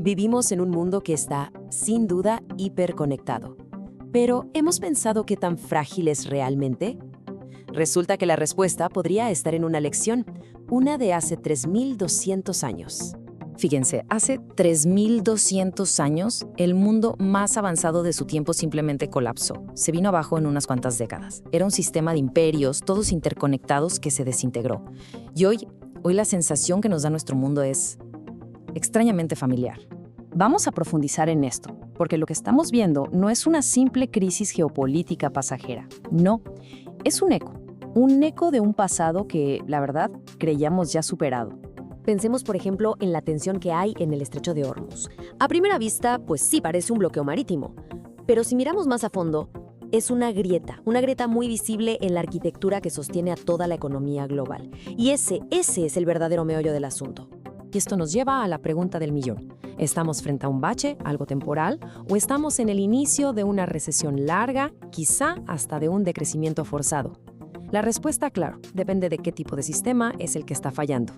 Vivimos en un mundo que está, sin duda, hiperconectado. Pero, ¿hemos pensado qué tan frágil es realmente? Resulta que la respuesta podría estar en una lección, una de hace 3.200 años. Fíjense, hace 3.200 años, el mundo más avanzado de su tiempo simplemente colapsó. Se vino abajo en unas cuantas décadas. Era un sistema de imperios, todos interconectados, que se desintegró. Y hoy la sensación que nos da nuestro mundo es extrañamente familiar. Vamos a profundizar en esto, porque lo que estamos viendo no es una simple crisis geopolítica pasajera. No, es un eco de un pasado que, la verdad, creíamos ya superado. Pensemos, por ejemplo, en la tensión que hay en el estrecho de Hormuz. A primera vista, pues sí parece un bloqueo marítimo. Pero si miramos más a fondo, es una grieta muy visible en la arquitectura que sostiene a toda la economía global. Y ese es el verdadero meollo del asunto. Y esto nos lleva a la pregunta del millón. ¿Estamos frente a un bache, algo temporal, o estamos en el inicio de una recesión larga, quizá hasta de un decrecimiento forzado? La respuesta, claro, depende de qué tipo de sistema es el que está fallando.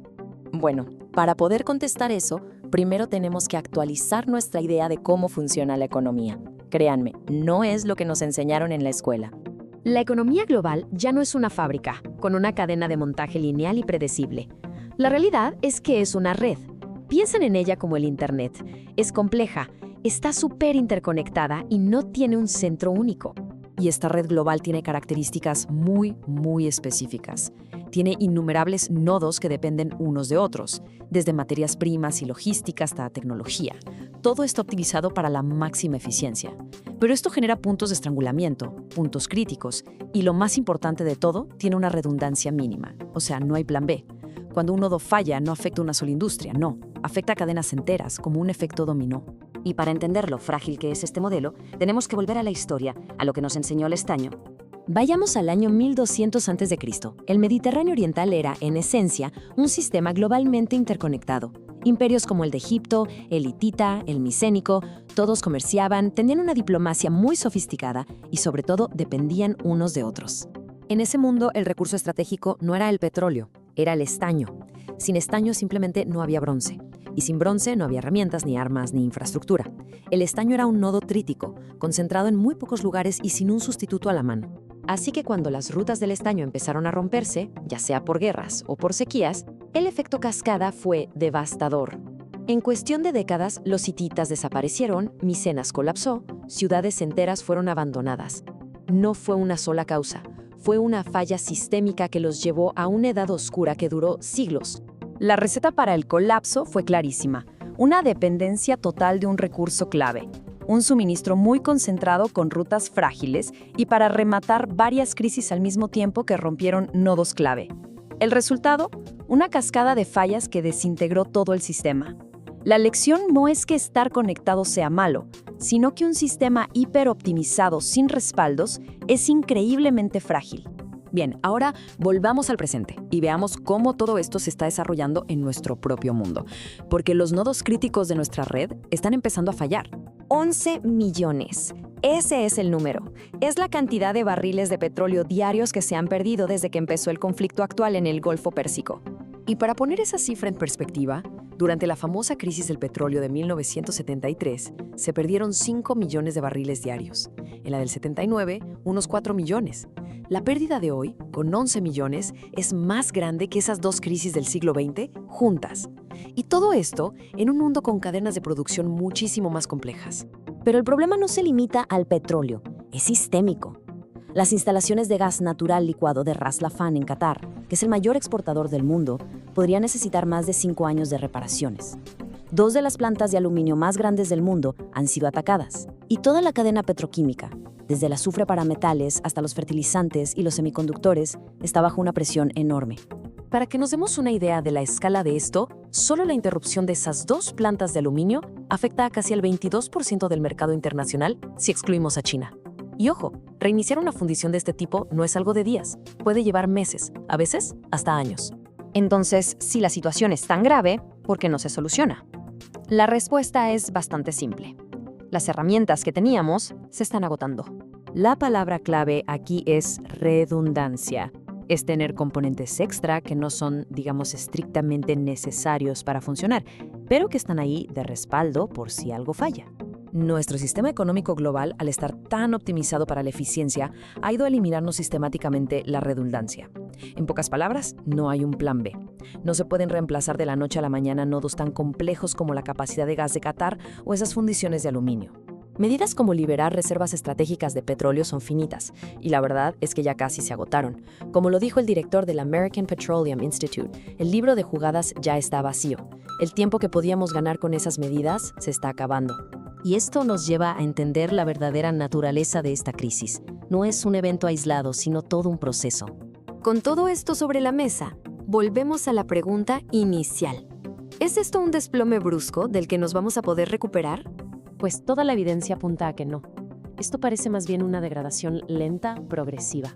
Bueno, para poder contestar eso, primero tenemos que actualizar nuestra idea de cómo funciona la economía. Créanme, no es lo que nos enseñaron en la escuela. La economía global ya no es una fábrica, con una cadena de montaje lineal y predecible. La realidad es que es una red. Piensen en ella como el Internet. Es compleja, está súper interconectada y no tiene un centro único. Y esta red global tiene características muy específicas. Tiene innumerables nodos que dependen unos de otros, desde materias primas y logística hasta tecnología. Todo está optimizado para la máxima eficiencia. Pero esto genera puntos de estrangulamiento, puntos críticos, y lo más importante de todo, tiene una redundancia mínima. O sea, no hay plan B. Cuando un nodo falla, no afecta a una sola industria, no. Afecta a cadenas enteras, como un efecto dominó. Y para entender lo frágil que es este modelo, tenemos que volver a la historia, a lo que nos enseñó el estaño. Vayamos al año 1200 a.C. El Mediterráneo Oriental era, en esencia, un sistema globalmente interconectado. Imperios como el de Egipto, el hitita, el micénico, todos comerciaban, tenían una diplomacia muy sofisticada y, sobre todo, dependían unos de otros. En ese mundo, el recurso estratégico no era el petróleo, era el estaño. Sin estaño simplemente no había bronce. Y sin bronce no había herramientas, ni armas, ni infraestructura. El estaño era un nodo trítico, concentrado en muy pocos lugares y sin un sustituto a la mano. Así que cuando las rutas del estaño empezaron a romperse, ya sea por guerras o por sequías, el efecto cascada fue devastador. En cuestión de décadas, los hititas desaparecieron, Micenas colapsó, ciudades enteras fueron abandonadas. No fue una sola causa, fue una falla sistémica que los llevó a una edad oscura que duró siglos. La receta para el colapso fue clarísima. Una dependencia total de un recurso clave. Un suministro muy concentrado con rutas frágiles y para rematar varias crisis al mismo tiempo que rompieron nodos clave. El resultado, una cascada de fallas que desintegró todo el sistema. La lección no es que estar conectado sea malo, sino que un sistema hiperoptimizado sin respaldos es increíblemente frágil. Bien, ahora volvamos al presente y veamos cómo todo esto se está desarrollando en nuestro propio mundo. Porque los nodos críticos de nuestra red están empezando a fallar. 11 millones. Ese es el número. Es la cantidad de barriles de petróleo diarios que se han perdido desde que empezó el conflicto actual en el Golfo Pérsico. Y para poner esa cifra en perspectiva, durante la famosa crisis del petróleo de 1973, se perdieron 5 millones de barriles diarios. En la del 79, unos 4 millones. La pérdida de hoy, con 11 millones, es más grande que esas dos crisis del siglo XX juntas. Y todo esto en un mundo con cadenas de producción muchísimo más complejas. Pero el problema no se limita al petróleo, es sistémico. Las instalaciones de gas natural licuado de Ras Laffan en Qatar, que es el mayor exportador del mundo, podrían necesitar más de 5 años de reparaciones. 2 de las plantas de aluminio más grandes del mundo han sido atacadas. Y toda la cadena petroquímica, desde el azufre para metales hasta los fertilizantes y los semiconductores, está bajo una presión enorme. Para que nos demos una idea de la escala de esto, solo la interrupción de esas 2 plantas de aluminio afecta a casi el 22% del mercado internacional si excluimos a China. Y ojo, reiniciar una fundición de este tipo no es algo de días, puede llevar meses, a veces hasta años. Entonces, si la situación es tan grave, ¿por qué no se soluciona? La respuesta es bastante simple. Las herramientas que teníamos se están agotando. La palabra clave aquí es redundancia. es tener componentes extra que no son, digamos, estrictamente necesarios para funcionar, pero que están ahí de respaldo por si algo falla. Nuestro sistema económico global, al estar tan optimizado para la eficiencia, ha ido a eliminarnos sistemáticamente la redundancia. En pocas palabras, no hay un plan B. No se pueden reemplazar de la noche a la mañana nodos tan complejos como la capacidad de gas de Qatar o esas fundiciones de aluminio. Medidas como liberar reservas estratégicas de petróleo son finitas, y la verdad es que ya casi se agotaron. Como lo dijo el director del American Petroleum Institute, el libro de jugadas ya está vacío. El tiempo que podíamos ganar con esas medidas se está acabando. Y esto nos lleva a entender la verdadera naturaleza de esta crisis. No es un evento aislado, sino todo un proceso. Con todo esto sobre la mesa, volvemos a la pregunta inicial. ¿Es esto un desplome brusco del que nos vamos a poder recuperar? Pues toda la evidencia apunta a que no. Esto parece más bien una degradación lenta, progresiva.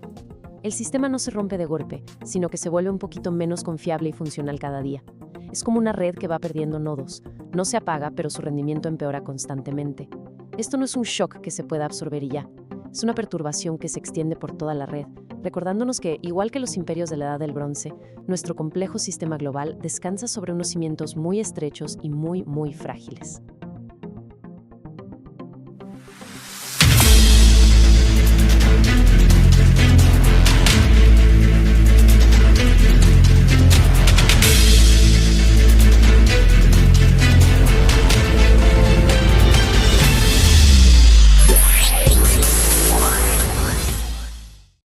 El sistema no se rompe de golpe, sino que se vuelve un poquito menos confiable y funcional cada día. Es como una red que va perdiendo nodos. No se apaga, pero su rendimiento empeora constantemente. Esto no es un shock que se pueda absorber y ya. Es una perturbación que se extiende por toda la red, recordándonos que, igual que los imperios de la Edad del Bronce, nuestro complejo sistema global descansa sobre unos cimientos muy estrechos y muy, muy frágiles.